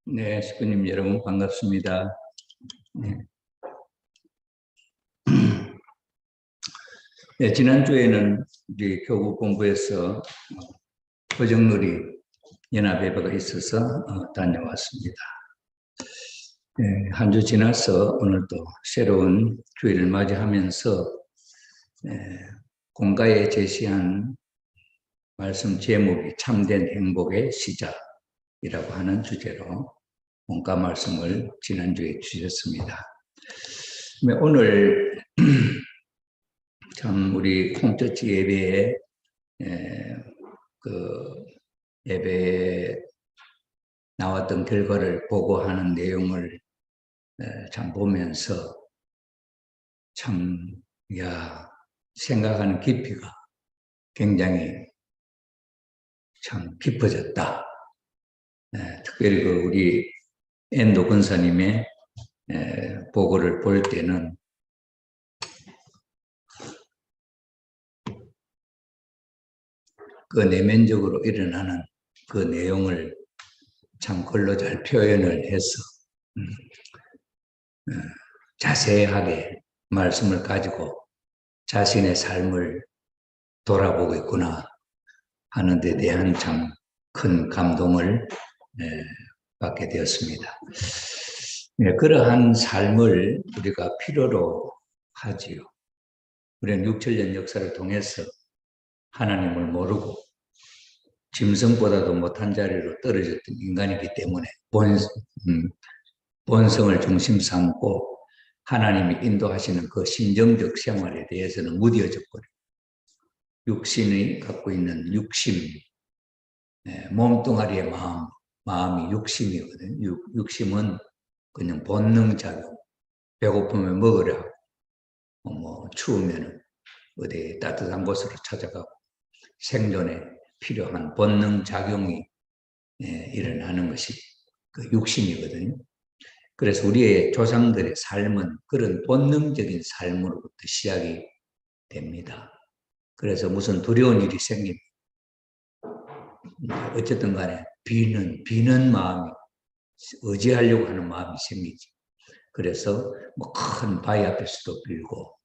네, 식구님 여러분 반갑습니다. 네. 네, 지난주에는 우리 교구 본부에서 버정놀이 연합예배가 있어서 다녀왔습니다. 네, 한 주 지나서 오늘 또 새로운 주일을 맞이하면서 공가에 제시한 말씀 제목이 참된 행복의 시작이라고 하는 주제로 공가 말씀을 지난주에 주셨습니다. 오늘 참 우리 콩처치 예배에 예배에 나왔던 결과를 보고하는 내용을 참 보면서 생각하는 깊이가 굉장히 참 깊어졌다. 특별히 우리 엔도 권사님의 보고를 볼 때는 그 내면적으로 일어나는 그 내용을 참 글로 잘 표현을 해서 자세하게 말씀을 가지고 자신의 삶을 돌아보고 있구나 하는 데 대한 참 큰 감동을 받게 되었습니다. 그러한 삶을 우리가 필요로 하지요. 우리는 6천년 역사를 통해서 하나님을 모르고 짐승보다도 못한 자리로 떨어졌던 인간이기 때문에 본성을 중심 삼고 하나님이 인도하시는 그 심정적 생활에 대해서는 무뎌져 버려요. 육신이 갖고 있는 육심, 몸뚱아리의 마음이 육심이거든요. 육심은 그냥 본능작용, 배고프면 먹으려 하고, 추우면 어디 따뜻한 곳으로 찾아가고 생존에 필요한 본능작용이 일어나는 것이 그 육심이거든요. 그래서 우리의 조상들의 삶은 그런 본능적인 삶으로부터 시작이 됩니다. 그래서 무슨 두려운 일이 생기면 어쨌든 간에 비는 마음이, 의지하려고 하는 마음이 생기지. 그래서 큰 바위 앞에서도 빌고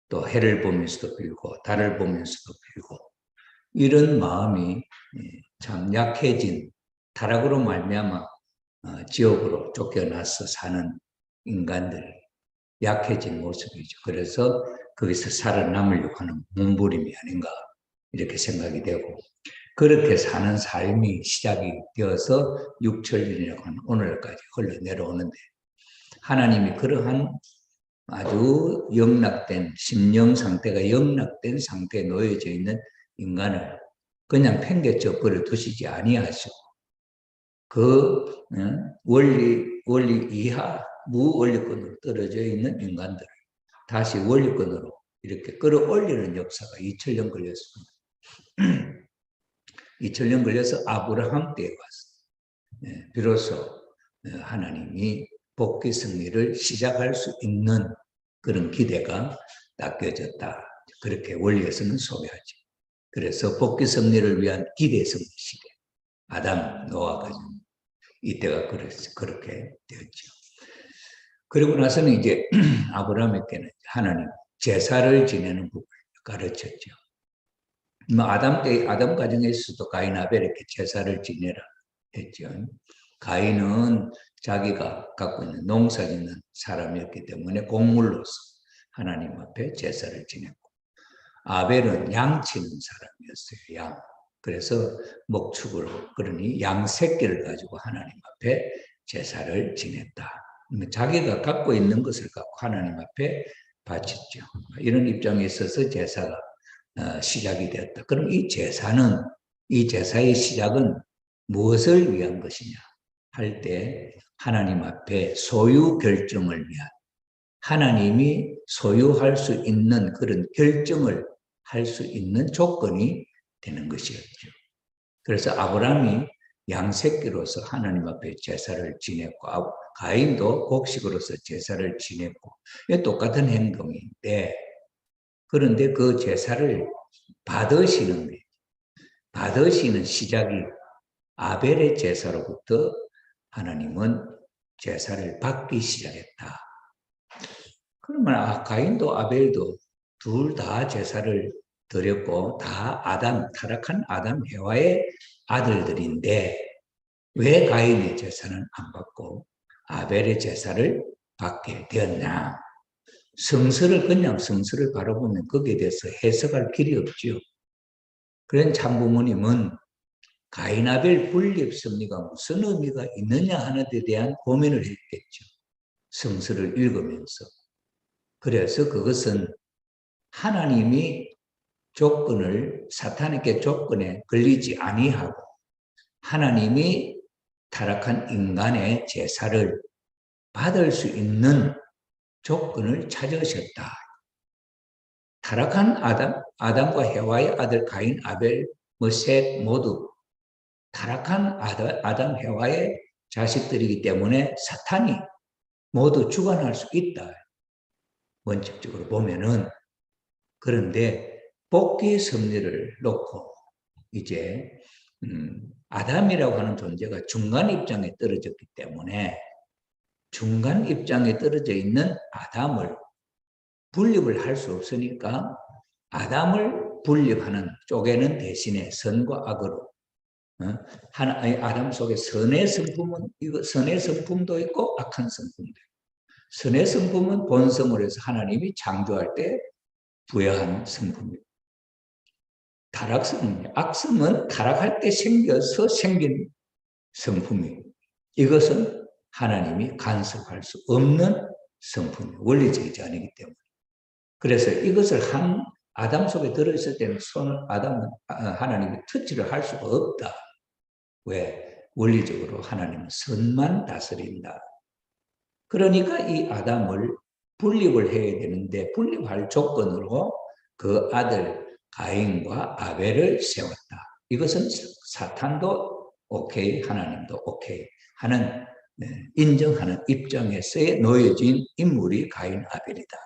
또 해를 보면서도 빌고 달을 보면서도 빌고 이런 마음이 참 약해진 타락으로 말미암아 지옥으로 쫓겨나서 사는 인간들, 약해진 모습이죠. 그래서 거기서 살아남으려고 하는 몸부림이 아닌가 이렇게 생각이 되고, 그렇게 사는 삶이 시작이 되어서 6천년이라고 하는 오늘까지 흘러내려오는데, 하나님이 그러한 아주 영락된 심령 상태가 영락된 상태에 놓여져 있는 인간을 그냥 팽개쳐 버려 두시지 아니하시고 그 원리 이하 무원리권으로 떨어져 있는 인간들을 다시 원리권으로 이렇게 끌어올리는 역사가 2000년 걸렸습니다. 2000년 걸려서 아브라함 때에 와서 비로소 하나님이 복귀 승리를 시작할 수 있는 그런 기대가 닦여졌다. 그렇게 원리에서는 소개하죠. 그래서 복귀 승리를 위한 기대 승리 시대. 아담, 노아 가정. 이때가 그렇게 되었죠. 그리고 나서는 이제 아브라함에게는 하나님 제사를 지내는 부분을 가르쳤죠. 아담 가정에서도 가인 아벨에게 제사를 지내라 했죠. 가인은 자기가 갖고 있는 농사 짓는 사람이었기 때문에 곡물로서 하나님 앞에 제사를 지냈고, 아벨은 양 치는 사람이었어요. 양. 그래서 목축으로, 그러니 양 새끼를 가지고 하나님 앞에 제사를 지냈다. 자기가 갖고 있는 것을 갖고 하나님 앞에 바쳤죠. 이런 입장에 있어서 제사가 시작이 되었다. 그럼 이 제사의 시작은 무엇을 위한 것이냐 할 때 하나님 앞에 소유 결정을 위한, 하나님이 소유할 수 있는 그런 결정을 할 수 있는 조건이 되는 것이었죠. 그래서 아브라함이 양새끼로서 하나님 앞에 제사를 지냈고, 가인도 곡식으로서 제사를 지냈고, 똑같은 행동인데, 그런데 그 제사를 받으시는 시작이 아벨의 제사로부터 하나님은 제사를 받기 시작했다. 그러면 가인도 아벨도 둘 다 제사를 드렸고 다 타락한 아담 해와의 아들들인데 왜 가인의 제사는 안 받고 아벨의 제사를 받게 되었냐? 그냥 성서를 바라보면 거기에 대해서 해석할 길이 없지요. 그런 참부모님은 가인 아벨 분립 섭리가 무슨 의미가 있느냐 하는 데 대한 고민을 했겠죠. 성서를 읽으면서. 그래서 그것은 하나님이 사탄에게 조건에 걸리지 아니하고 하나님이 타락한 인간의 제사를 받을 수 있는 조건을 찾으셨다. 타락한 아담과 해와의 아들 가인, 아벨, 셋 모두 타락한 아담, 해와의 자식들이기 때문에 사탄이 모두 주관할 수 있다. 원칙적으로 보면은. 그런데 복귀 섭리를 놓고 이제 아담이라고 하는 존재가 중간 입장에 떨어졌기 때문에 중간 입장에 떨어져 있는 아담을 분립을 할 수 없으니까 아담을 분립하는 쪼개는 대신에 선과 악으로 아담 속에 선의 성품도 있고 악한 성품도 있고 선의 성품은 본성으로 해서 하나님이 창조할 때 부여한 성품입니다. 악성은 타락할 때 생긴 성품이에요. 이것은 하나님이 간섭할 수 없는 성품이에요. 원리적이지 않기 때문에. 그래서 이것을 아담 속에 들어있을 때는 하나님이 터치를 할 수가 없다. 왜? 원리적으로 하나님은 선만 다스린다. 그러니까 이 아담을 분립을 해야 되는데 분립할 조건으로 그 아들 가인과 아벨을 세웠다. 이것은 사탄도 오케이, 하나님도 오케이 하는 인정하는 입장에서의 놓여진 인물이 가인, 아벨이다.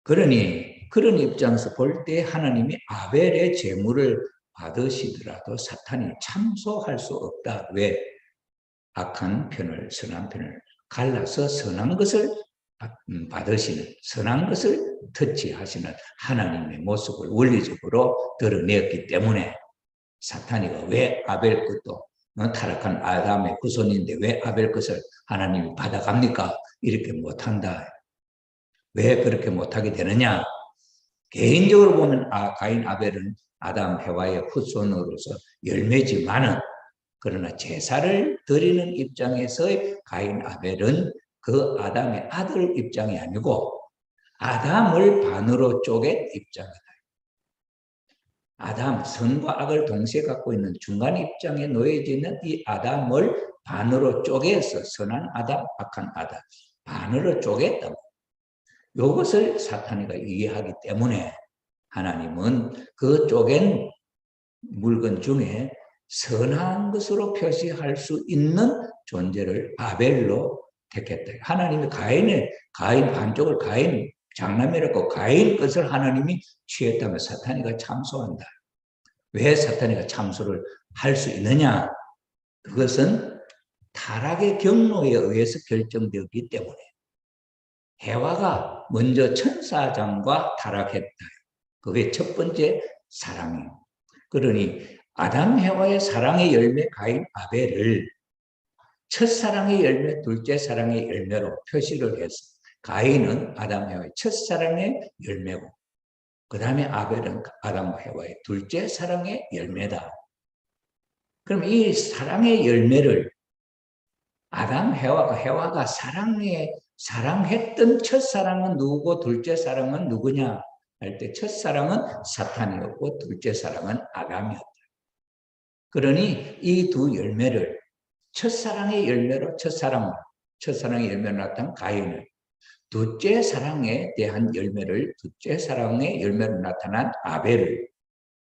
그러니 그런 입장에서 볼 때 하나님이 아벨의 제물을 받으시더라도 사탄이 참소할 수 없다. 왜? 악한 편을 선한 편을 갈라서 선한 것을 받으시는, 선한 것을 터치하시는 하나님의 모습을 원리적으로 드러냈기 때문에 사탄이가 왜 아벨 것도 타락한 아담의 후손인데 왜 아벨 것을 하나님이 받아갑니까? 이렇게 못한다. 왜 그렇게 못하게 되느냐? 개인적으로 보면 가인 아벨은 아담 해와의 후손으로서 열매지만은 그러나 제사를 드리는 입장에서의 가인 아벨은 그 아담의 아들 입장이 아니고 아담을 반으로 쪼갠 입장이다. 아담, 선과 악을 동시에 갖고 있는 중간 입장에 놓여져 있는 이 아담을 반으로 쪼개서 선한 아담, 악한 아담 반으로 쪼갰다고. 이것을 사탄이가 이해하기 때문에 하나님은 그 쪼갠 물건 중에 선한 것으로 표시할 수 있는 존재를 아벨로 택했다. 하나님이 가인 반쪽을 가인 장남이라고 가인 것을 하나님이 취했다면 사탄이가 참소한다. 왜 사탄이가 참소를 할 수 있느냐? 그것은 타락의 경로에 의해서 결정되었기 때문에 해와가 먼저 천사장과 타락했다. 그게 첫 번째 사랑이에요. 그러니 아담 해와의 사랑의 열매 가인 아벨을 첫사랑의 열매, 둘째 사랑의 열매로 표시를 해서 가인은 아담 해와의 첫사랑의 열매고 그 다음에 아벨은 아담 해와의 둘째 사랑의 열매다. 그럼 이 사랑의 열매를 아담 해와가 사랑했던 첫사랑은 누구고 둘째 사랑은 누구냐 할 때 첫사랑은 사탄이었고 둘째 사랑은 아담이었다. 그러니 이 두 열매를 첫사랑의 열매로 첫사랑의 열매로 나타난 가인을 둘째 사랑에 대한 둘째 사랑의 열매로 나타난 아벨을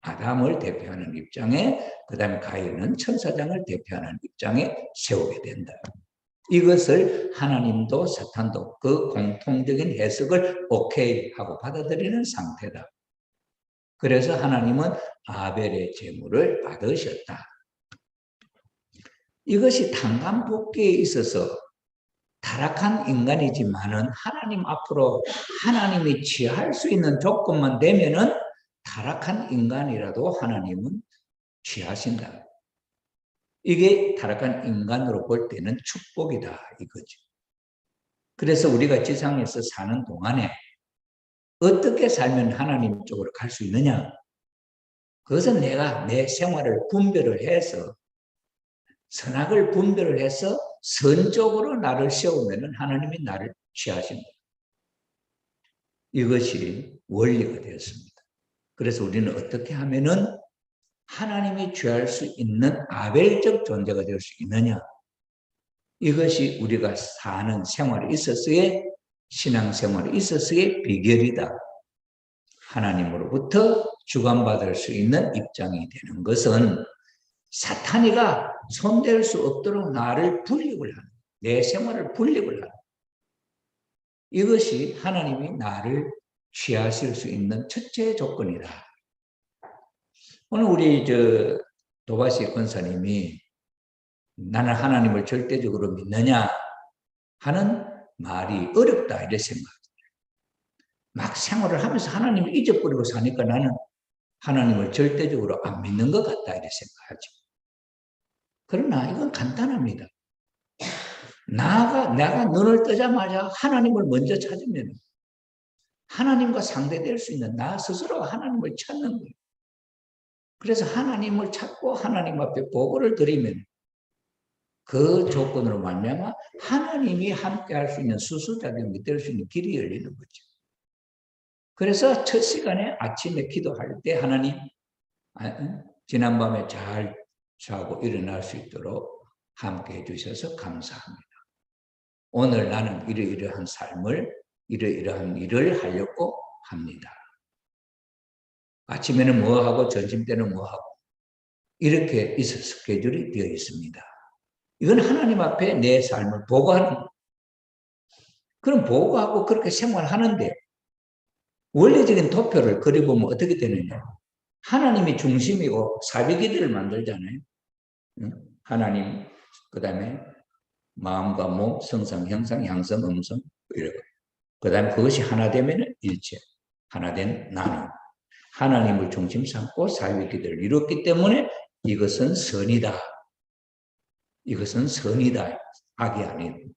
아담을 대표하는 입장에 그 다음에 가인은 천사장을 대표하는 입장에 세우게 된다. 이것을 하나님도 사탄도 그 공통적인 해석을 오케이 하고 받아들이는 상태다. 그래서 하나님은 아벨의 제물을 받으셨다. 이것이 탄감복귀에 있어서 타락한 인간이지만은 하나님 앞으로 하나님이 취할 수 있는 조건만 되면은 타락한 인간이라도 하나님은 취하신다. 이게 타락한 인간으로 볼 때는 축복이다 이거죠. 그래서 우리가 지상에서 사는 동안에 어떻게 살면 하나님 쪽으로 갈 수 있느냐? 그것은 내가 내 생활을 분별을 해서 선악을 분별을 해서 선적으로 나를 세우면 하나님이 나를 취하신다. 이것이 원리가 되었습니다. 그래서 우리는 어떻게 하면은 하나님이 취할 수 있는 아벨적 존재가 될 수 있느냐? 이것이 우리가 사는 생활에 있어서의 신앙생활에 있어서의 비결이다. 하나님으로부터 주관받을 수 있는 입장이 되는 것은 사탄이가 손댈 수 없도록 나를 분립을 하는, 내 생활을 분립을 하는, 이것이 하나님이 나를 취하실 수 있는 첫째 조건이다. 오늘 우리 도바시 권사님이 나는 하나님을 절대적으로 믿느냐 하는 말이 어렵다 이렇게 생각합니다. 막 생활을 하면서 하나님을 잊어버리고 사니까 나는 하나님을 절대적으로 안 믿는 것 같다 이렇게 생각하죠. 그러나 이건 간단합니다. 내가 눈을 뜨자마자 하나님을 먼저 찾으면 하나님과 상대될 수 있는 나 스스로 하나님을 찾는 거예요. 그래서 하나님을 찾고 하나님 앞에 보고를 드리면 그 조건으로 말미암아 하나님이 함께 할 수 있는 수수자격이 될 수 있는 길이 열리는 거죠. 그래서 첫 시간에 아침에 기도할 때 하나님 지난밤에 잘 자고 일어날 수 있도록 함께 해주셔서 감사합니다. 오늘 나는 이러이러한 삶을 이러이러한 일을 하려고 합니다. 아침에는 뭐하고 점심 때는 뭐하고 이렇게 스케줄이 되어 있습니다. 이건 하나님 앞에 내 삶을 보고하는 거예요. 그럼 보고하고 그렇게 생활하는데 원리적인 도표를 그려보면 어떻게 되느냐. 하나님이 중심이고 사비기들을 만들잖아요. 하나님, 그 다음에 마음과 몸, 성상, 형상, 양성, 음성 이러고 그 다음에 그것이 하나 되면 일체, 하나 된 나는 하나님을 중심 삼고 사위기들을 이뤘기 때문에 이것은 선이다. 이것은 선이다. 악이 아닌.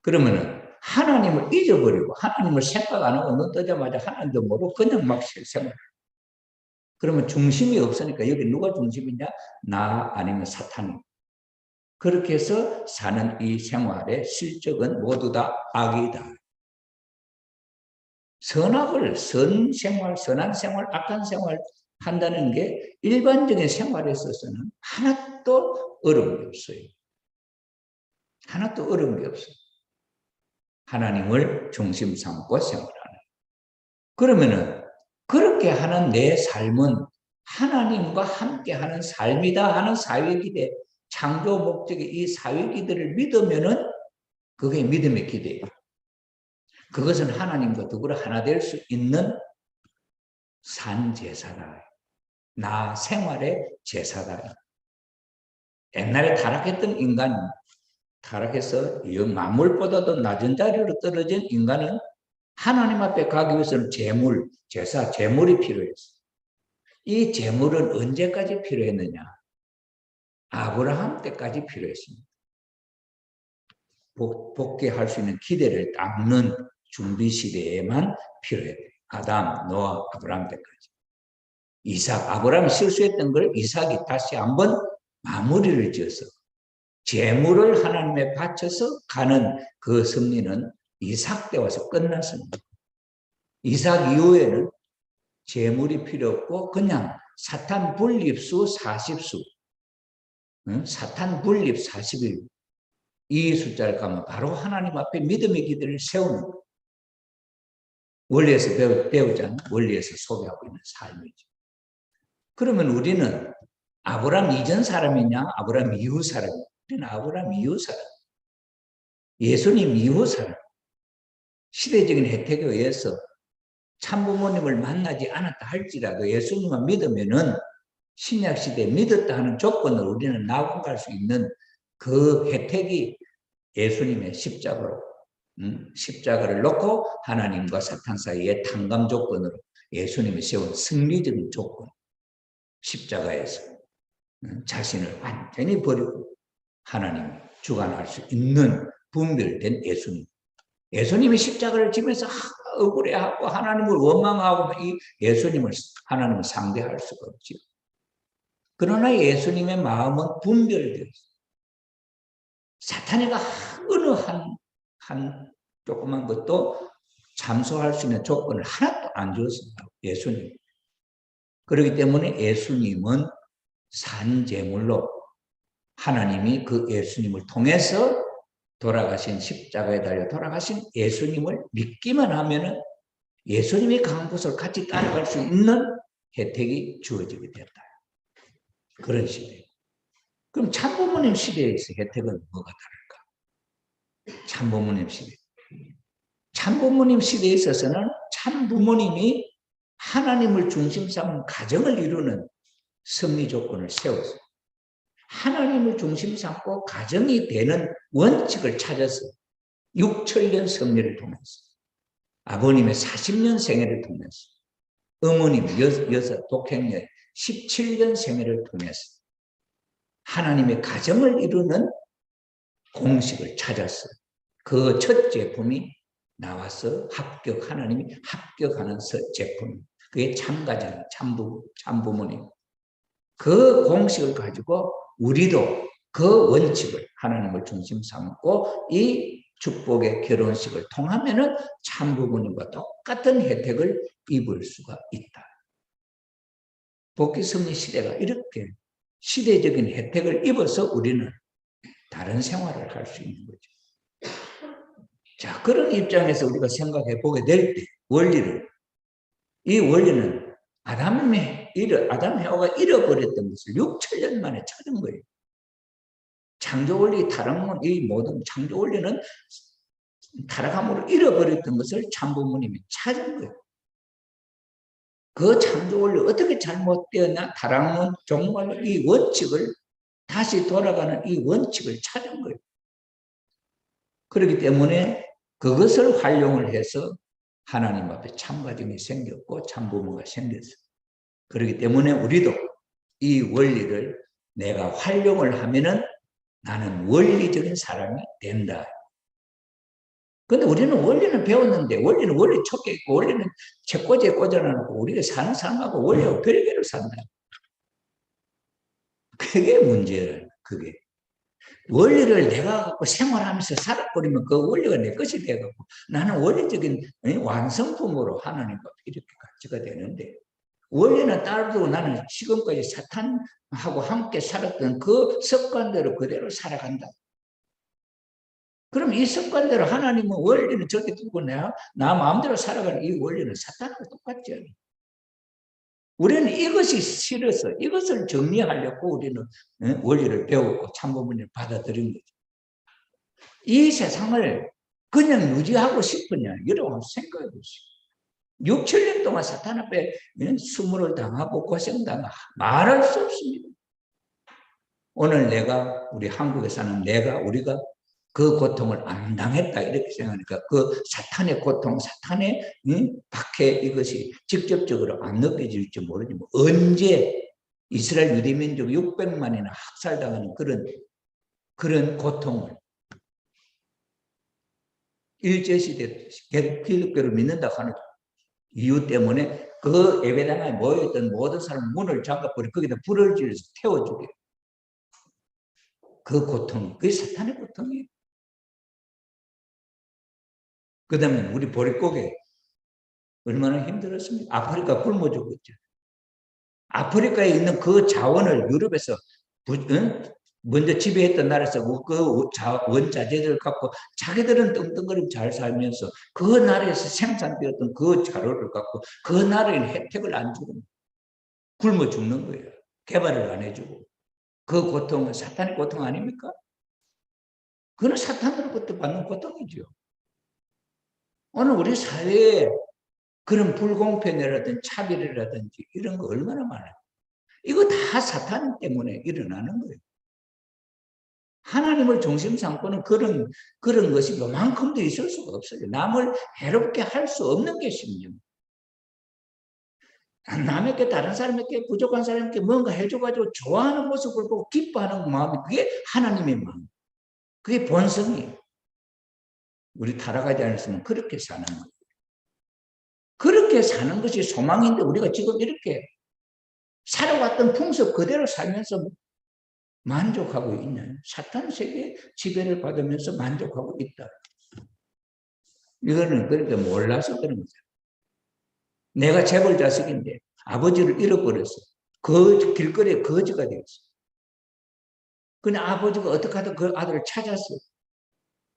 그러면은 하나님을 잊어버리고 하나님을 생각 안 하고 눈 뜨자마자 하나님도 모르고 그냥 막 생활. 그러면 중심이 없으니까 여기 누가 중심이냐? 나 아니면 사탄. 그렇게 해서 사는 이 생활의 실적은 모두 다 악이다. 선악을 선생활, 선한 생활, 악한 생활 한다는 게 일반적인 생활에 있어서는 하나도 어려운 게 없어요. 하나도 어려운 게 없어요. 하나님을 중심 삼고 생활하는. 그러면은 그렇게 하는 내 삶은 하나님과 함께하는 삶이다 하는 사회기대, 창조 목적의 이 사회기대를 믿으면은 그게 믿음의 기대예요. 그것은 하나님과 더불어 하나 될 수 있는 산제사다. 나 생활의 제사다. 옛날에 타락했던 인간, 타락해서 만물보다도 낮은 자리로 떨어진 인간은 하나님 앞에 가기 위해서는 제물, 제사, 제물이 필요했어요. 이 제물은 언제까지 필요했느냐? 아브라함 때까지 필요했습니다. 복귀할 수 있는 기대를 닦는 준비 시대에만 필요했대요. 아담, 노아, 아브라함 때까지. 이삭, 아브라함이 실수했던 걸 이삭이 다시 한번 마무리를 지어서 제물을 하나님에 바쳐서 가는 그 섭리는 이삭 때 와서 끝났습니다. 이삭 이후에는 제물이 필요 없고 그냥 사탄 분립수 40수, 사탄 분립 40일 이 숫자를 가면 바로 하나님 앞에 믿음의 기대를 세우는 거예요. 원리에서 배우잖아요. 원리에서 소개하고 있는 삶이죠. 그러면 우리는 아브라함 이전 사람이냐 아브라함 이후 사람이냐. 우리는 아브라함 이후 사람. 예수님 이후 사람. 시대적인 혜택에 의해서 참부모님을 만나지 않았다 할지라도 예수님만 믿으면은 신약시대에 믿었다 하는 조건을 우리는 나아갈 수 있는 그 혜택이 예수님의 십자가로 십자가를 놓고 하나님과 사탄 사이의 탕감 조건으로 예수님이 세운 승리적인 조건, 십자가에서 자신을 완전히 버리고 하나님이 주관할 수 있는 분별된 예수님. 예수님이 십자가를 지면서 억울해하고 하나님을 원망하고 이 예수님을 하나님을 상대할 수가 없죠. 그러나 예수님의 마음은 분별되었어요. 사탄이가 어느 한 조그만 것도 참소할 수 있는 조건을 하나도 안 주었습니다. 예수님. 그렇기 때문에 예수님은 산 제물로 하나님이 그 예수님을 통해서 돌아가신 십자가에 달려 돌아가신 예수님을 믿기만 하면은 예수님이 강한 곳을 같이 따라갈 수 있는 혜택이 주어지게 됐다. 그런 시대. 그럼 참부모님 시대에서 혜택은 뭐가 다를까? 참부모님 시대. 참부모님 시대에 있어서는 참부모님이 하나님을 중심 삼은 가정을 이루는 승리 조건을 세웠어요. 하나님을 중심 삼고 가정이 되는 원칙을 찾아서 6천년 성례를 통해서 아버님의 40년 생애를 통해서 어머님 여섯 독행녀 17년 생애를 통해서 하나님의 가정을 이루는 공식을 찾았어요. 그 첫 제품이 나와서 하나님이 합격하는 제품. 그게 참가정, 참부모님. 그 공식을 가지고 우리도 그 원칙을 하나님을 중심 삼고 이 축복의 결혼식을 통하면은 참부모님과 똑같은 혜택을 입을 수가 있다. 복귀성리 시대가 이렇게 시대적인 혜택을 입어서 우리는 다른 생활을 할 수 있는 거죠. 자, 그런 입장에서 우리가 생각해 보게 될 때 이 원리는 아담 해와가 잃어버렸던 것을 6천년 만에 찾은 거예요. 창조 원리 타락문, 이 모든 창조 원리는 타락함으로 잃어버렸던 것을 참부모님이 찾은 거예요. 그 창조 원리 어떻게 잘못되었냐? 타락문, 정말로 이 원칙을 다시 돌아가는 이 원칙을 찾은 거예요. 그렇기 때문에 그것을 활용을 해서 하나님 앞에 참가정이 생겼고 참부모가 생겼어요. 그렇기 때문에 우리도 이 원리를 내가 활용을 하면은 나는 원리적인 사람이 된다. 근데 우리는 원리는 배웠는데 원리는 원리 촉에 있고 원리는 책꽂이에 꽂아놓고 우리가 사는 사람하고 원리하고 별개로 산다. 그게 문제예요. 그게. 원리를 내가 갖고 생활하면서 살아버리면 그 원리가 내 것이 돼갖고 나는 원리적인 완성품으로 하나님 앞에 이렇게 가치가 되는데 원리는 따르고 나는 지금까지 사탄하고 함께 살았던 그 습관대로 그대로 살아간다. 그럼 이 습관대로 하나님은 원리는 저렇게 두고 나 마음대로 살아가는 이 원리는 사탄하고 똑같지 않아요. 우리는 이것이 싫어서 이것을 정리하려고 우리는 원리를 배우고 참부모님을 받아들인 거죠. 이 세상을 그냥 유지하고 싶으냐 이러고 생각해 보시오. 6, 7년 동안 사탄 앞에 수모를 당하고 고생당하고 말할 수 없습니다. 오늘 우리 한국에 사는 우리가 그 고통을 안 당했다 이렇게 생각하니까 그 사탄의 고통, 사탄의 박해 이것이 직접적으로 안 느껴질지 모르지만 언제 이스라엘 유대민족 600만이나 학살당하는 그런 고통을 일제시대 기독교를 믿는다 하는 이유 때문에 그 예배당에 모여있던 모든 사람 문을 잠가버리고 거기다 불을 지어서 태워주게. 그 고통, 그게 사탄의 고통이에요. 그 다음에 우리 보릿고개 얼마나 힘들었습니까? 아프리카 굶어 죽었죠. 아프리카에 있는 그 자원을 유럽에서 먼저 지배했던 나라에서 그 원자재들을 갖고 자기들은 떵떵거리고 잘 살면서 그 나라에서 생산되었던 그 자료를 갖고 그 나라에는 혜택을 안 주고 굶어 죽는 거예요. 개발을 안 해주고. 그 고통은 사탄의 고통 아닙니까? 그건 사탄으로부터 받는 고통이죠. 오늘 우리 사회에 그런 불공평이라든지 차별이라든지 이런 거 얼마나 많아요. 이거 다 사탄 때문에 일어나는 거예요. 하나님을 중심 삼고는 그런 것이 요만큼도 있을 수가 없어요. 남을 해롭게 할 수 없는 게 심령. 남에게, 다른 사람에게, 부족한 사람에게 뭔가 해줘가지고 좋아하는 모습을 보고 기뻐하는 마음이, 그게 하나님의 마음. 그게 본성이에요. 우리 타락하지 않았으면 그렇게 사는 거예요. 그렇게 사는 것이 소망인데 우리가 지금 이렇게 살아왔던 풍습 그대로 살면서 만족하고 있나요? 사탄 세계의 지배를 받으면서 만족하고 있다. 이거는 그렇게 몰라서 그런 거죠. 내가 재벌 자식인데 아버지를 잃어버렸어. 그 길거리에 거지가 되었어. 근데 아버지가 어떻게 하든 그 아들을 찾았어.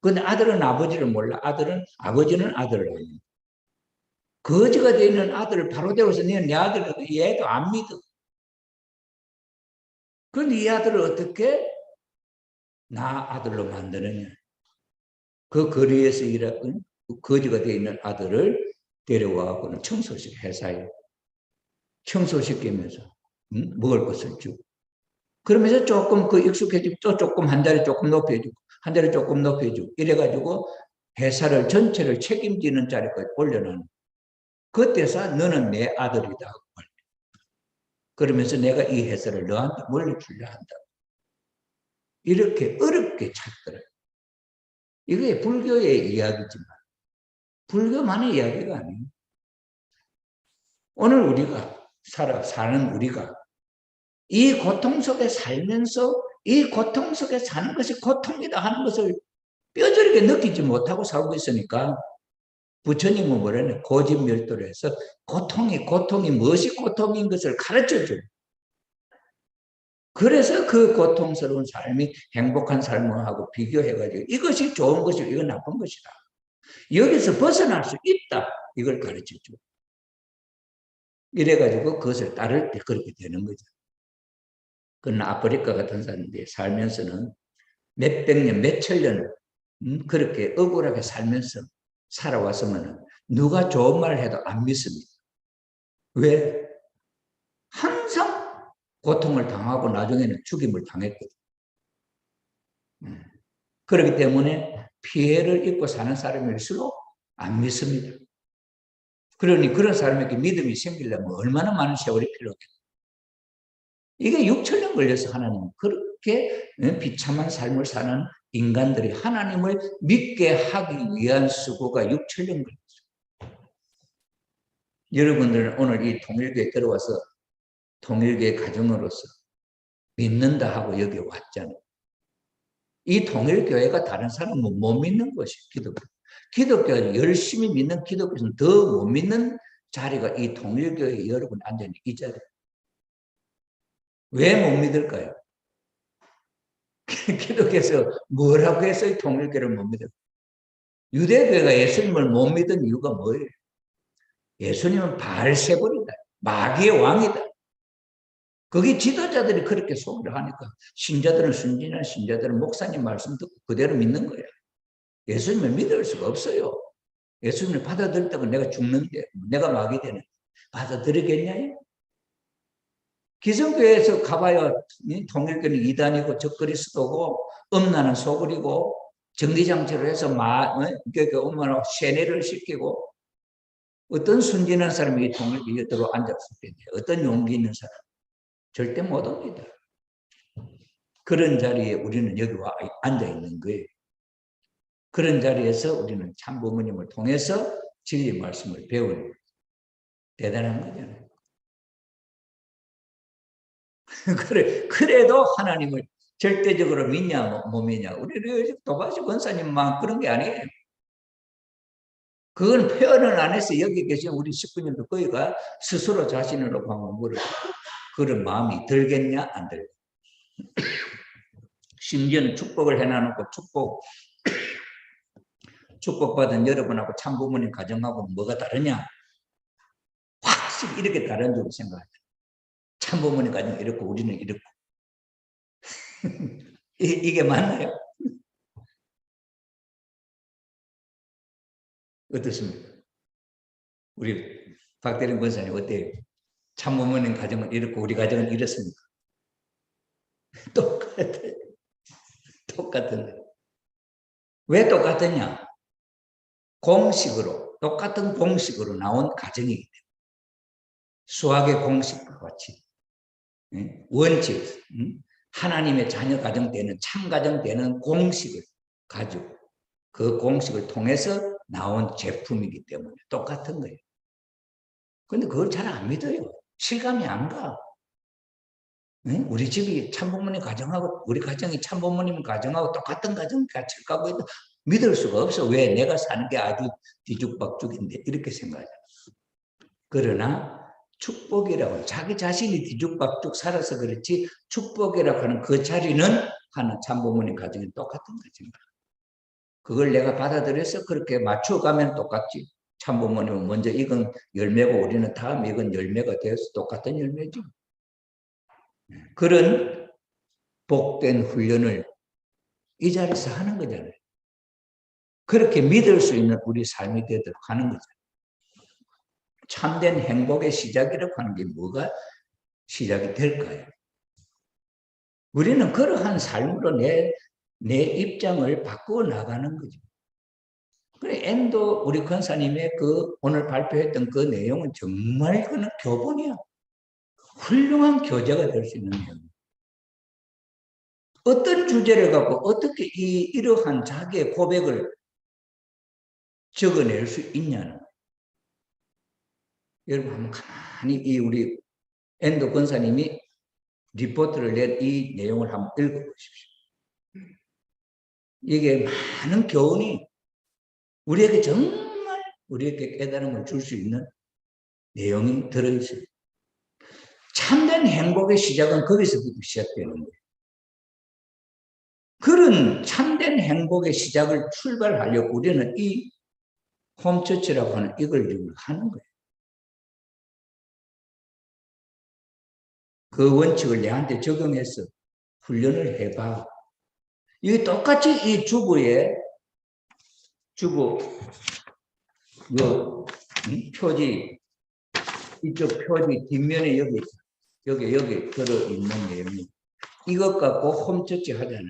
근데 아들은 아버지를 몰라. 아버지는 아들을 알아. 거지가 되어 있는 아들을 바로 대고서 너는 내 아들이라도 얘도 안 믿어. 그런데 이 아들을 어떻게 나 아들로 만드느냐. 그 거리에서 일하는 거지가 되어 있는 아들을 데려와서는 청소식 회사에 청소시키면서 먹을 것을 주고 그러면서 조금 그 익숙해지고 또 조금 한 달에 조금 높여주고 한 달에 조금 높여주고 이래가지고 회사를 전체를 책임지는 자리까지 올려놓는 그때서 너는 내 아들이다. 그러면서 내가 이 회사를 너한테 물려주려 한다. 이렇게 어렵게 찾더라고요. 이게 불교의 이야기지만 불교만의 이야기가 아니에요. 오늘 우리가 사는 우리가 이 고통 속에 살면서 이 고통 속에 사는 것이 고통이다 하는 것을 뼈저리게 느끼지 못하고 살고 있으니까 부처님은 뭐라냐 고집멸도를 해서 고통이 무엇이 고통인 것을 가르쳐줘요. 그래서 그 고통스러운 삶이 행복한 삶하고 비교해가지고 이것이 좋은 것이고 이건 나쁜 것이다. 여기서 벗어날 수 있다. 이걸 가르쳐줘. 이래가지고 그것을 따를 때 그렇게 되는 거죠. 그러나 아프리카 같은 사람들이 살면서는 몇백 년, 몇천 년 그렇게 억울하게 살면서 살아왔으면 누가 좋은 말을 해도 안 믿습니다. 왜? 항상 고통을 당하고 나중에는 죽임을 당했거든. 그렇기 때문에 피해를 입고 사는 사람일수록 안 믿습니다. 그러니 그런 사람에게 믿음이 생기려면 얼마나 많은 세월이 필요하겠어요. 이게 6천 년 걸려서 하나님 그렇게 비참한 삶을 사는 인간들이 하나님을 믿게 하기 위한 수고가 6천 년 걸렸어요. 여러분들은 오늘 이 통일교에 들어와서 통일교의 가정으로서 믿는다 하고 여기 왔잖아요. 이 통일교회가 다른 사람은 못 믿는 것이 기독교. 기독교가 열심히 믿는 기독교는 더 못 믿는 자리가 이 통일교회에 여러분 앉아있는 이 자리. 왜 못 믿을까요? 기독교에서 뭐라고 해서 이 통일교를 못 믿을까요? 유대교회가 예수님을 못 믿은 이유가 뭐예요? 예수님은 바알세불이다. 마귀의 왕이다. 거기 지도자들이 그렇게 소리를 하니까 신자들은 순진한 신자들은 목사님 말씀 듣고 그대로 믿는 거야. 예수님을 믿을 수가 없어요. 예수님을 받아들였다고 내가 죽는데 내가 마귀 되는 받아들이겠냐? 기성교회에서 가봐야 통일교는 이단이고 적그리스도고 음란은 소굴이고 정리장치로 해서 얼마나 세뇌를 시키고 어떤 순진한 사람이 통일교에 들어 앉았을 텐데 어떤 용기 있는 사람 절대 못 옵니다. 그런 자리에 우리는 여기 와 앉아 있는 거예요. 그런 자리에서 우리는 참부모님을 통해서 진리 말씀을 배우는 대단한 거잖아요. 그래도 하나님을 절대적으로 믿냐 못 믿냐. 우리 도바시 권사님만 그런 게 아니에요. 그건 표현을 안 해서 여기 계신 우리 식구님도 거기가 스스로 자신으로 방금 물을 그런 마음이 들겠냐 안 들겠냐. 심지어는 축복을 해놔놓고 축복받은 여러분하고 참부모님 가정하고 뭐가 다르냐? 확실히 이렇게 다른 줄 생각하죠. 참부모님 가정 이렇고 우리는 이렇고. 이게 맞나요? 어떻습니까? 우리 박대림 권사님 어때요? 참부모님 가정은 이렇고 우리 가정은 이렇습니까? 똑같아요. 똑같은. 왜 똑같으냐? 공식으로, 똑같은 공식으로 나온 가정이기 때문에. 수학의 공식과 같이. 원칙, 하나님의 자녀 가정 되는, 참 가정 되는 공식을 가지고 그 공식을 통해서 나온 제품이기 때문에 똑같은 거예요. 근데 그걸 잘 안 믿어요. 실감이 안 가. 우리 집이 참부모님 가정하고 우리 가정이 참부모님 가정하고 똑같은 가정 같이 가고 있다. 믿을 수가 없어. 왜? 내가 사는 게 아주 뒤죽박죽인데 이렇게 생각해요. 그러나 축복이라고 자기 자신이 뒤죽박죽 살아서 그렇지 축복이라고 하는 그 자리는 하는 참부모님 가정이 똑같은 거지. 그걸 내가 받아들여서 그렇게 맞춰가면 똑같지. 참부모님은 먼저 익은 열매고 우리는 다음 익은 열매가 되어서 똑같은 열매지. 그런 복된 훈련을 이 자리에서 하는 거잖아요. 그렇게 믿을 수 있는 우리 삶이 되도록 하는 거잖아요. 참된 행복의 시작이라고 하는 게 뭐가 시작이 될까요? 우리는 그러한 삶으로 내 입장을 바꾸어 나가는 거죠. 그래, 엔도 우리 권사님의 그 오늘 발표했던 그 내용은 정말 그는 교본이야. 훌륭한 교재가 될 수 있는 내용. 어떤 주제를 갖고 어떻게 이러한 자기의 고백을 적어낼 수 있냐는. 여러분 한번 가만히 이 우리 엔도 권사님이 리포트를 낸 이 내용을 한번 읽어보십시오. 이게 많은 교훈이 우리에게 정말 우리에게 깨달음을 줄 수 있는 내용이 들어있어요. 참된 행복의 시작은 거기서부터 시작되는 거예요. 그런 참된 행복의 시작을 출발하려고 우리는 이 홈처치라고 하는 이걸 하는 거예요. 그 원칙을 내한테 적용해서 훈련을 해봐. 이게 똑같이 이 주부 표지 이쪽 표지 뒷면에 여기 들어있는 내용이 이것 갖고 홈처치 하잖아요.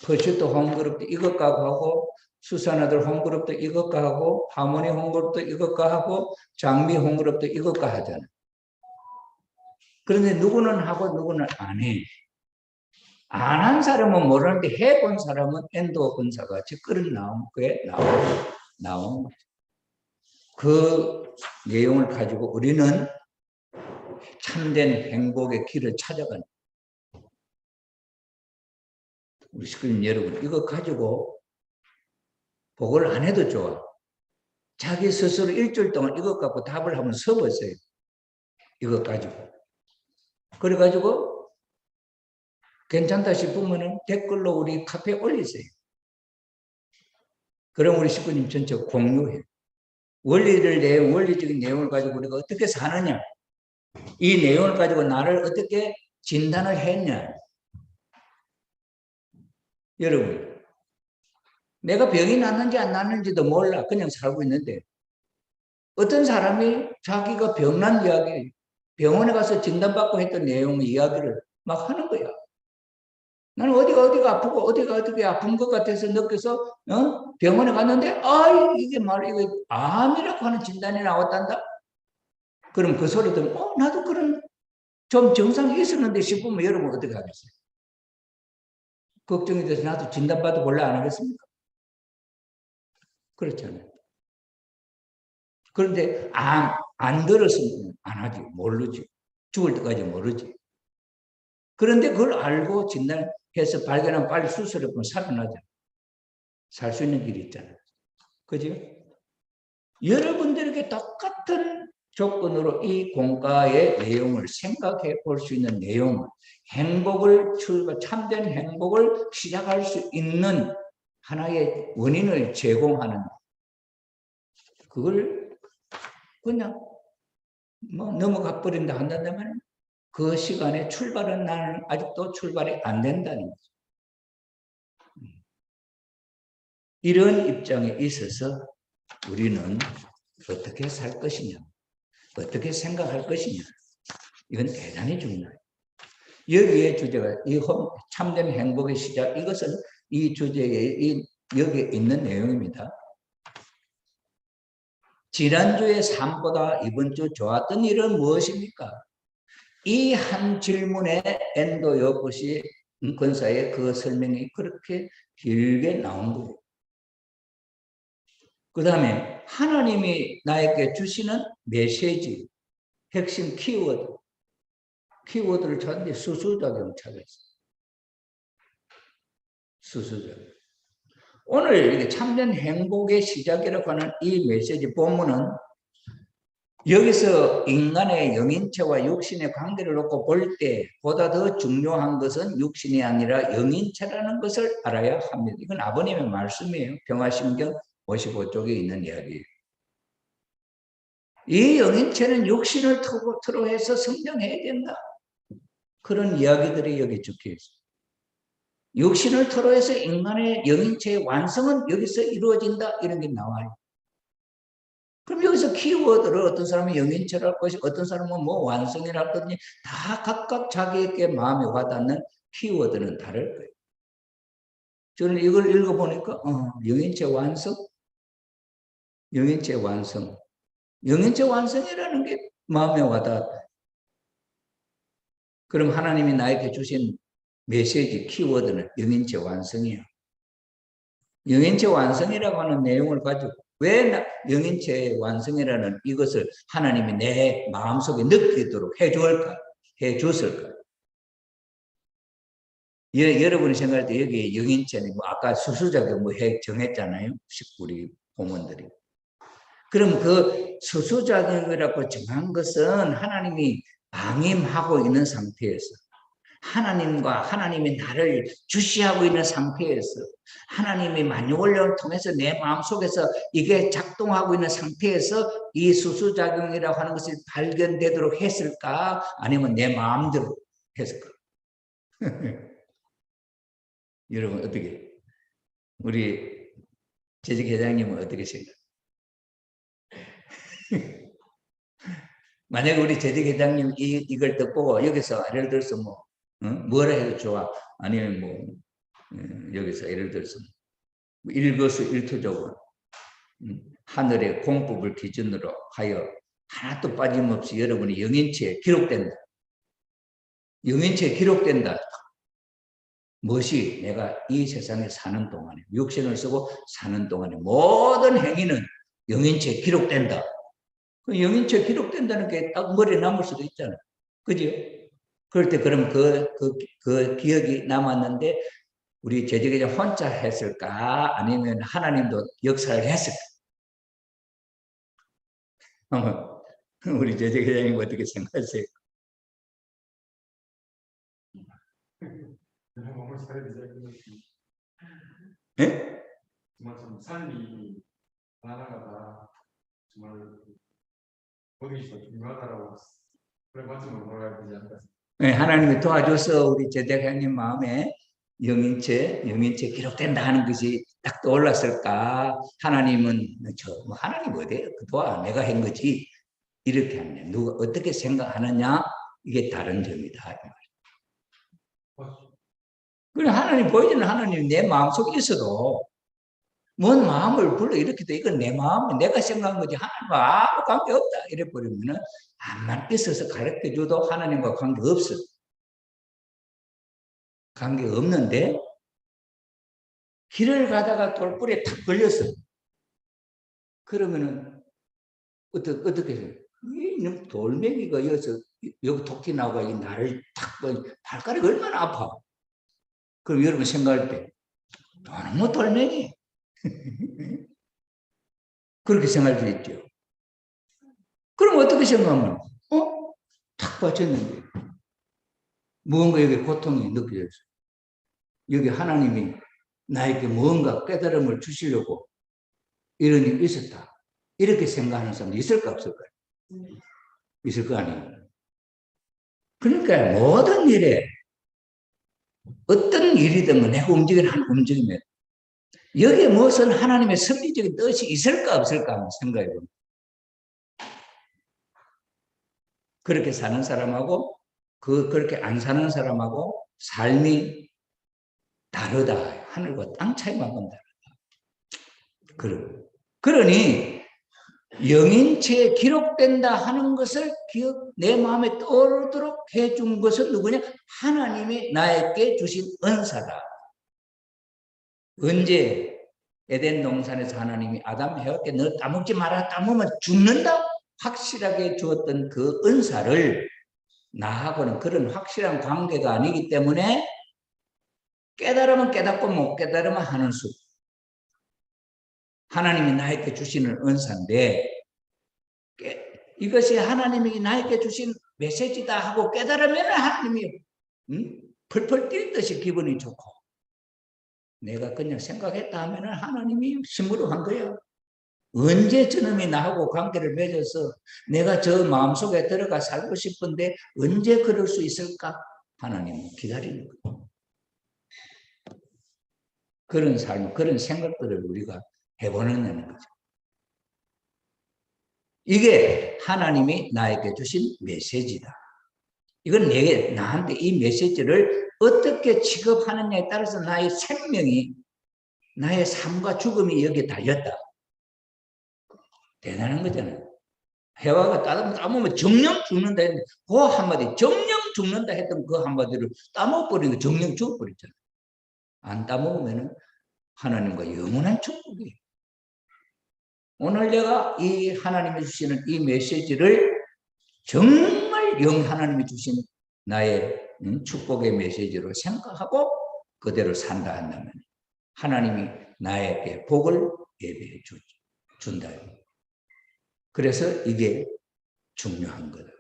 퍼슈트 홈그룹도 이것 갖고 하고 수산아들 홈그룹도 이것과 하고 하모니 홈그룹도 이것과 하고 장미 홈그룹도 이것과 하잖아요. 그런데 누구는 하고 누구는 안 해. 안 한 사람은 모르는데 해본 사람은 엔도 권사같이 끌어 나온 거죠. 그 내용을 가지고 우리는 참된 행복의 길을 찾아가는 우리 시크님 여러분, 이거 가지고 복을 안 해도 좋아. 자기 스스로 일주일 동안 이것 갖고 답을 한번 써보세요. 이것 가지고. 그래가지고 괜찮다 싶으면 댓글로 우리 카페에 올리세요. 그럼 우리 식구님 전체 공유해요. 원리적인 내용을 가지고 우리가 어떻게 사느냐. 이 내용을 가지고 나를 어떻게 진단을 했냐. 여러분, 내가 병이 났는지 안 났는지도 몰라. 그냥 살고 있는데 어떤 사람이 자기가 병난 이야기, 병원에 가서 진단받고 했던 내용의 이야기를 막 하는 거야. 나는 어디가 아프고 어디가 어떻게 아픈 것 같아서 느껴서 병원에 갔는데 이게 이거 암이라고 하는 진단이 나왔단다. 그럼 그 소리 들으면 나도 그런 좀 증상이 있었는데 싶으면 여러분 어떻게 하겠어요? 걱정이 돼서 나도 진단받아 볼래 안 하겠습니까? 그렇잖아요. 그런데 안 들었으면 안 하지. 모르지. 죽을 때까지 모르지. 그런데 그걸 알고 진단해서 발견하면 빨리 수술해보면 살아나잖아. 살 수 있는 길이 있잖아요. 그죠? 여러분들에게 똑같은 조건으로 이 공과의 내용을 생각해 볼 수 있는 내용을 참된 행복을 시작할 수 있는 하나의 원인을 제공하는 그걸 그냥 넘어가 버린다 한다면 그 시간에 출발은 나는 아직도 출발이 안 된다는 거죠. 이런 입장에 있어서 우리는 어떻게 살 것이냐, 어떻게 생각할 것이냐, 이건 대단히 중요해요. 여기에 주제가 이 참된 행복의 시작, 이것은 이 주제에 여기에 있는 내용입니다. 지난주의 삶보다 이번 주 좋았던 일은 무엇입니까? 이 한 질문에 엔도 요것이 권사의 그 설명이 그렇게 길게 나온 거예요. 그 다음에 하나님이 나에게 주시는 메시지, 핵심 키워드를 찾는데 수수작용 찾았어요. 수수작용. 오늘 이게 참된 행복의 시작이라고 하는 이 메시지 본문은 여기서 인간의 영인체와 육신의 관계를 놓고 볼 때 보다 더 중요한 것은 육신이 아니라 영인체라는 것을 알아야 합니다. 이건 아버님의 말씀이에요. 평화심경 55쪽에 있는 이야기예요. 이 영인체는 육신을 토로해서 성장해야 된다. 그런 이야기들이 여기 적혀 있어요. 육신을 토로해서 인간의 영인체의 완성은 여기서 이루어진다. 이런 게 나와요. 그럼 여기서 키워드를 어떤 사람은 영인체를 할 것이, 어떤 사람은 뭐 완성이라 할 거니 다 각각 자기에게 마음에 와닿는 키워드는 다를 거예요. 저는 이걸 읽어보니까 영인체 완성, 영인체 완성, 영인체 완성이라는 게 마음에 와닿았다. 그럼 하나님이 나에게 주신 메시지 키워드는 영인체 완성이야. 영인체 완성이라고 하는 내용을 가지고 왜 영인체의 완성이라는 이것을 하나님이 내 마음속에 느끼도록 해줬을까? 여러분이 생각할 때 여기 영인체는 뭐 아까 수수작용 정했잖아요. 우리 고문들이. 그럼 그 수수작용이라고 정한 것은 하나님이 방임하고 있는 상태에서, 하나님과 하나님이 나를 주시하고 있는 상태에서, 하나님이 만유원령을 통해서 내 마음속에서 이게 작동하고 있는 상태에서 이 수수작용이라고 하는 것이 발견되도록 했을까? 아니면 내 마음대로 했을까? 여러분 어떻게, 우리 재직회장님은 어떻게 생각해요? 만약에 우리 재직회장님 이걸 듣고 여기서 예를 들어서 뭐라 해도 좋아, 아니면 여기서 예를 들어서 일거수일투족은 하늘의 공법을 기준으로 하여 하나도 빠짐없이 여러분이 영인체에 기록된다. 영인체에 기록된다. 무엇이 내가 이 세상에 사는 동안에, 육신을 쓰고 사는 동안에 모든 행위는 영인체에 기록된다. 그 영인체에 기록된다는 게 딱 머리에 남을 수도 있잖아요. 그죠? 그럴 때 그럼 그 기억이 남았는데 우리 재직회장 혼자 했을까? 아니면 하나님도 역사를 했을까? 우리 재직회장님 어떻게 생각하세요? 네? 정말 좀 삶이 하나하나가 정말 모든 게 중요하다라고 그런 말씀을 돌아야 되지 않을까. 네, 하나님이 도와줘서 우리 재직회장님 마음에 영인체 기록된다 하는 것이 딱 떠올랐을까? 하나님은 하나님 어디에요? 도와, 내가 한 거지. 이렇게 하네. 누가 어떻게 생각하느냐? 이게 다른 점이다. 그래, 하나님 보이지는 하나님 내 마음속에 있어도 뭔 마음을 불러 일으키도 이건 내 마음, 내가 생각한 거지 하나님과 아무 관계없다 이래 버리면은 암만 있어서 가르쳐줘도 하나님과 관계없어. 관계없는데 길을 가다가 돌불에 탁 걸렸어. 그러면은 어떻게 해요? 이 돌멩이가 여기 독티 나오고 나를 탁 발가락이 얼마나 아파. 그럼 여러분 생각할 때 너무 돌멩이 그렇게 생각할 수 있죠. 그럼 어떻게 생각하면 탁 받쳤는데 무언가 여기 고통이 느껴졌어요. 여기 하나님이 나에게 무언가 깨달음을 주시려고 이런 일이 있었다. 이렇게 생각하는 사람이 있을까 없을까요? 있을 거 아니에요. 그러니까 모든 일에 어떤 일이든 내가 움직이는 한 움직임에 여기에 무엇은 하나님의 섭리적인 뜻이 있을까 없을까 하는 생각해 봅니다. 그렇게 사는 사람하고 그렇게 안 사는 사람하고 삶이 다르다. 하늘과 땅 차이만큼 다르다. 그러니 영인체에 기록된다 하는 것을 내 마음에 떠오르도록 해준 것은 누구냐? 하나님이 나에게 주신 은사다. 언제 에덴 동산에서 하나님이 아담 해와께 너 따먹지 마라, 따먹으면 죽는다 확실하게 주었던 그 은사를 나하고는 그런 확실한 관계가 아니기 때문에 깨달으면 깨닫고 못 깨달으면 하는 수. 하나님이 나에게 주시는 은사인데 이것이 하나님이 나에게 주신 메시지다 하고 깨달으면 하나님이 펄펄 뛸 듯이 기분이 좋고, 내가 그냥 생각했다 하면 하나님이 심부름한 거야. 언제 저놈이 나하고 관계를 맺어서 내가 저 마음속에 들어가 살고 싶은데 언제 그럴 수 있을까? 하나님은 기다리는 거예요. 그런 삶, 그런 생각들을 우리가 해보는 거죠. 이게 하나님이 나에게 주신 메시지다. 이건 나한테 이 메시지를 어떻게 취급하느냐에 따라서 나의 생명이, 나의 삶과 죽음이 여기에 달렸다. 대단한 거잖아요. 해와가 따먹으면 정령 죽는다 했는데 그 한마디, 정령 죽는다 했던 그 한마디를 따먹어버리는 거, 정령 죽어버렸잖아요. 안 따먹으면 하나님과 영원한 축복이에요. 오늘 내가 이 하나님이 주시는 이 메시지를 정말 하나님이 주신 나의 축복의 메시지로 생각하고 그대로 산다 한다면 하나님이 나에게 복을 예배해 준다. 그래서 이게 중요한 거다.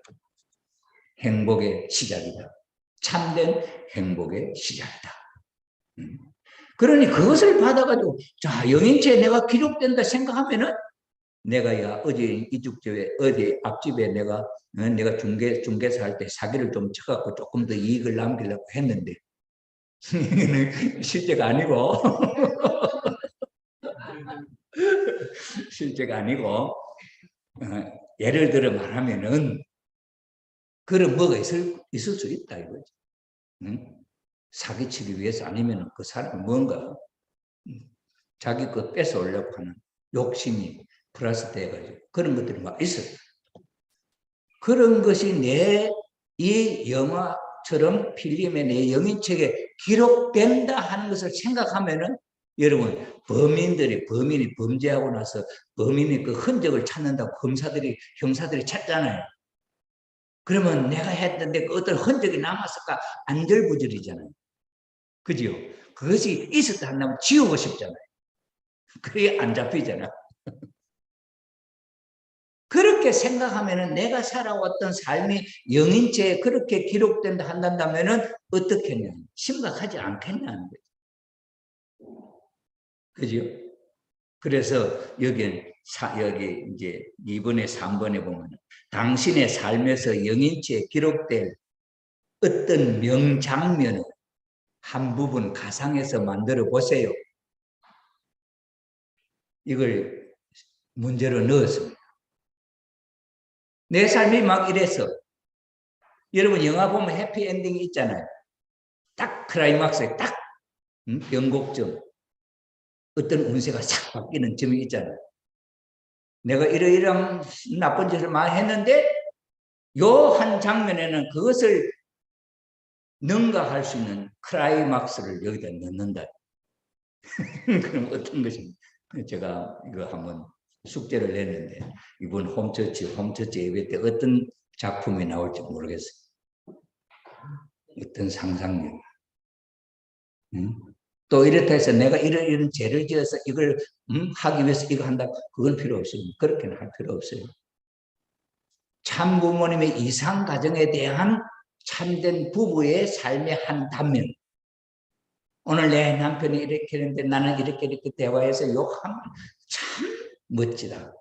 행복의 시작이다. 참된 행복의 시작이다. 그러니 그것을 받아가지고 자, 영인체에 내가 기록된다 생각하면은 내가 어제 이쪽 집에 어디 앞집에 내가 중개사 할 때 사기를 좀 쳐갖고 조금 더 이익을 남기려고 했는데 실제가 아니고 실제가 아니고 예를 들어 말하면은 그런 뭐가 있을 수 있다 이거지. 사기치기 위해서 아니면 그 사람은 뭔가 자기 것 뺏어오려고 하는 욕심이 플러스 돼가지고 그런 것들이 막 있어요. 그런 것이 이 영화처럼 필름에 내 영인책에 기록된다 하는 것을 생각하면은 여러분 범인이 범죄하고 나서 범인의 그 흔적을 찾는다고 형사들이 찾잖아요. 그러면 내가 했던데 그 어떤 흔적이 남았을까 안절부절이잖아요. 그죠? 그것이 있었다 한다면 지우고 싶잖아요. 그게 안 잡히잖아. 그렇게 생각하면은 내가 살아왔던 삶이 영인체에 그렇게 기록된다 한다면은 어떻겠냐? 심각하지 않겠냐는 거죠. 그죠? 그래서 여기 이제 2번에 3번에 보면 당신의 삶에서 영인체에 기록될 어떤 명장면을 한 부분 가상해서 만들어 보세요. 이걸 문제로 넣었습니다. 내 삶이 막 이래서 여러분 영화 보면 해피엔딩이 있잖아요. 딱 클라이막스에 딱 변곡점 어떤 운세가 싹 바뀌는 점이 있잖아요. 내가 이러이러한 나쁜 짓을 많이 했는데 요 한 장면에는 그것을 능가할 수 있는 클라이막스를 여기다 넣는다. 그럼 어떤 것입니까? 제가 이거 한번 숙제를 냈는데 이번 홈처치 예배 때 어떤 작품이 나올지 모르겠어요. 어떤 상상력. 또 이렇다 해서 내가 이런 죄를 지어서 이걸 하기 위해서 이거 한다. 그건 필요 없습니다. 그렇게는 할 필요 없어요. 참 부모님의 이상 가정에 대한 참된 부부의 삶의 한 단면. 오늘 내 남편이 이렇게 했는데 나는 이렇게 대화해서 욕하면 참 멋지다.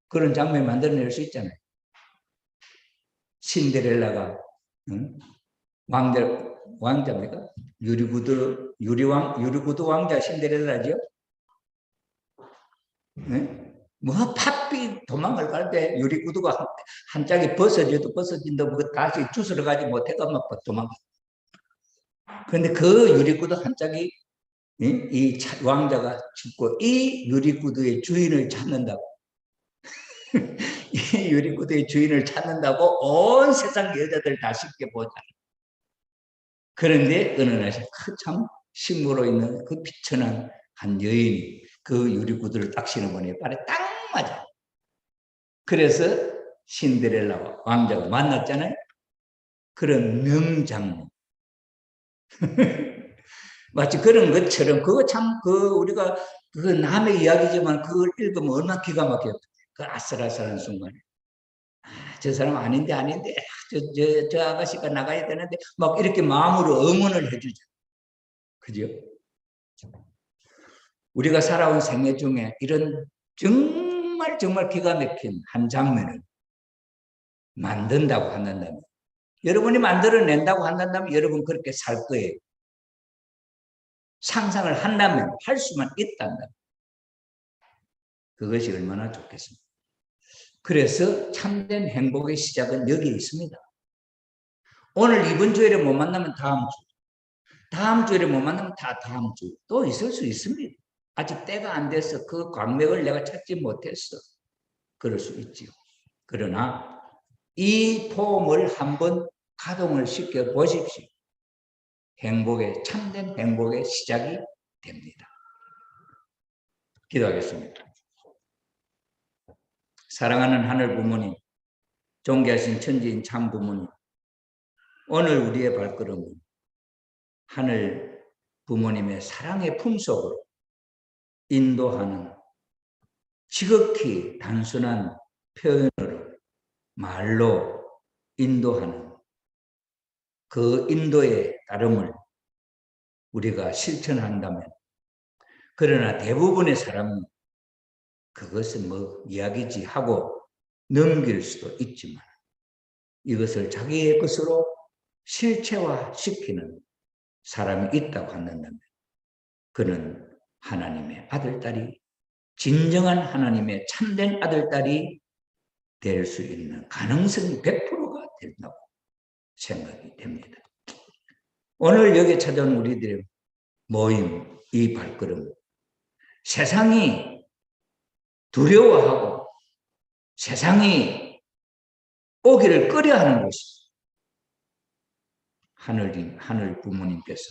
그런 장면 만들어낼 수 있잖아요. 신데렐라가 왕자입니까? 유리구두 왕자 신데렐라죠. 네? 뭐 팥비 도망을 갈 때 유리구두가 한 짝이 벗어져도 벗어진다고 다시 주스러 가지 못해가 막 도망가. 그런데 그 유리구두 한 짝이 이 왕자가 죽고 이 유리구두의 주인을 찾는다고 이 유리구두의 주인을 찾는다고 온 세상 여자들 다 쉽게 보자. 그런데 어느 날 참 식모로 있는 그 비천한 한 여인이 그 유리구두를 딱 신어보니 발에 딱 맞아. 그래서 신데렐라와 왕자가 만났잖아요. 그런 명장면. 마치 그런 것처럼 그거 참 우리가 그 남의 이야기지만 그걸 읽으면 얼마나 기가 막혀요. 그 아슬아슬한 순간에 저 사람 아닌데 저 아가씨가 나가야 되는데 막 이렇게 마음으로 응원을 해주죠. 그죠? 우리가 살아온 생애 중에 이런 정말 기가 막힌 한 장면을 만든다고 한다면 여러분이 만들어낸다고 한다면 여러분 그렇게 살 거예요. 상상을 한다면 할 수만 있다면 그것이 얼마나 좋겠습니까? 그래서 참된 행복의 시작은 여기에 있습니다. 오늘 이번 주일에 못 만나면 다음 주일에 못 만나면 다음 주 또 있을 수 있습니다. 아직 때가 안 돼서 그 광맥을 내가 찾지 못했어. 그럴 수 있지요. 그러나 이 폼을 한번 가동을 시켜 보십시오. 참된 행복의 시작이 됩니다. 기도하겠습니다. 사랑하는 하늘 부모님, 존귀하신 천지인 참 부모님, 오늘 우리의 발걸음은 하늘 부모님의 사랑의 품속으로 인도하는 지극히 단순한 표현으로 말로 인도하는 그 인도의 따름을 우리가 실천한다면 그러나 대부분의 사람은 그것은 뭐 이야기지 하고 넘길 수도 있지만 이것을 자기의 것으로 실체화시키는 사람이 있다고 한다면 그는 하나님의 아들딸이 진정한 하나님의 참된 아들딸이 될 수 있는 가능성이 100%가 된다고 생각이 됩니다. 오늘 여기 찾아온 우리들의 모임, 이 발걸음, 세상이 두려워하고 세상이 오기를 꺼려하는 곳이 하늘 부모님께서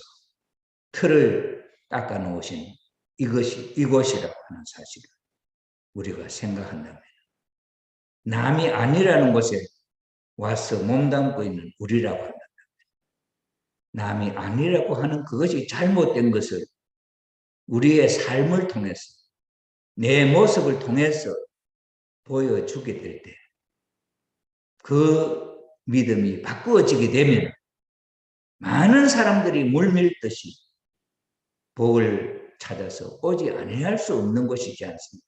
틀을 닦아 놓으신 이곳이라고 하는 사실을 우리가 생각한다면 남이 아니라는 곳에 와서 몸담고 있는 우리라고 한다면 남이 아니라고 하는 그것이 잘못된 것을 우리의 삶을 통해서 내 모습을 통해서 보여주게 될 때 그 믿음이 바꾸어지게 되면 많은 사람들이 물밀듯이 복을 찾아서 오지 아니할 수 없는 것이지 않습니까?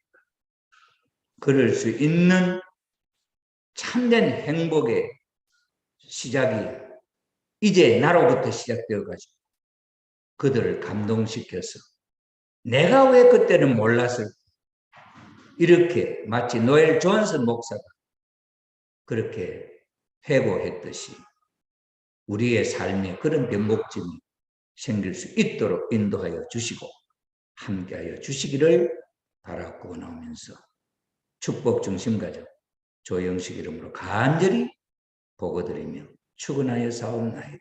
그럴 수 있는 참된 행복의 시작이 이제 나로부터 시작되어 가지고 그들을 감동시켜서 내가 왜 그때는 몰랐을까? 이렇게 마치 노엘 존슨 목사가 그렇게 회고했듯이 우리의 삶에 그런 변곡점이 생길 수 있도록 인도하여 주시고 함께하여 주시기를 바라고 나오면서 축복 중심가족 조영식 이름으로 간절히 보고드리며 축원하여 사옵나이다.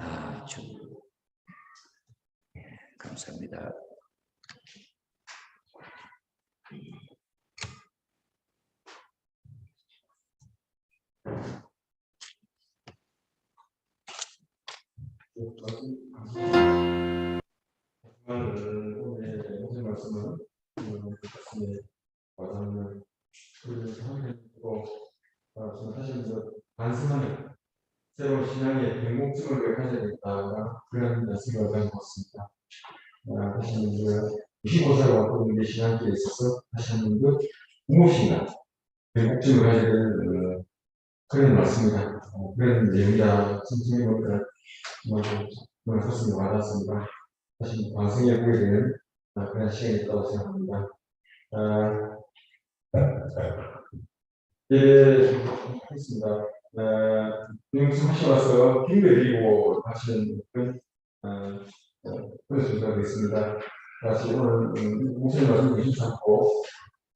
아주 감사합니다. 오늘 무슨 말씀은 와닿는 사실 반성하는 새로운 신앙의 백목증을 가져야 된다 그런 말씀을 가지고 왔습니다. 다시 한번 25살 왔던 우리 신앙길에 있어서 다시 한번 무엇인가 백목증을 가져야 되는 그런 말씀이다. 그런 내용이다. 성경에 보니까 정말 가슴이 와닿습니다. 다시 반성해 보게 되는 그런 시간이 있다고 생각합니다. 예, 하겠습니다. 말씀하시고 와서 힘을 드리고 하시는 분 그런 순서가 되겠습니다. 다시 오늘 목사님 말씀 주시지 않고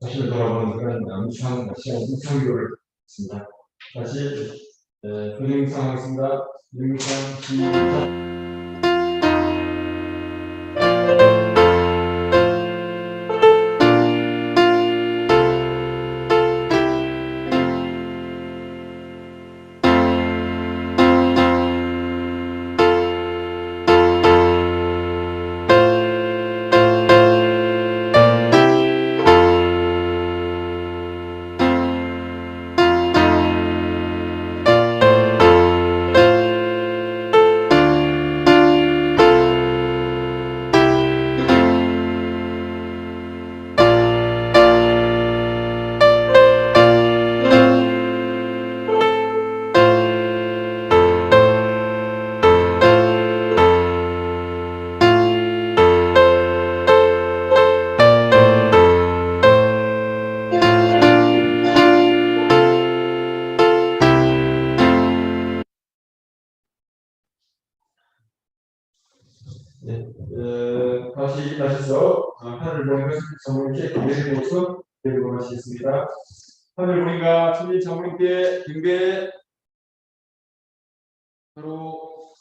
자신을 돌아보는 그런 묵상 기도를 했습니다. 다시 동영상 하겠습니다. 동영상 시작. 다시 일어나셔서 하늘을 보는 것을 장모님께 경배의 모습 드리고 하시겠습니다. 하늘 보니까 천진 장모님께 경배. 바로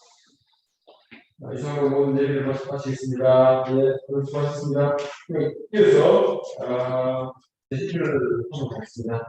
이상으로 모든 예배를 마치겠습니다. 네, 오늘 수고하셨습니다. 이어서 예식을 하도록 하겠습니다.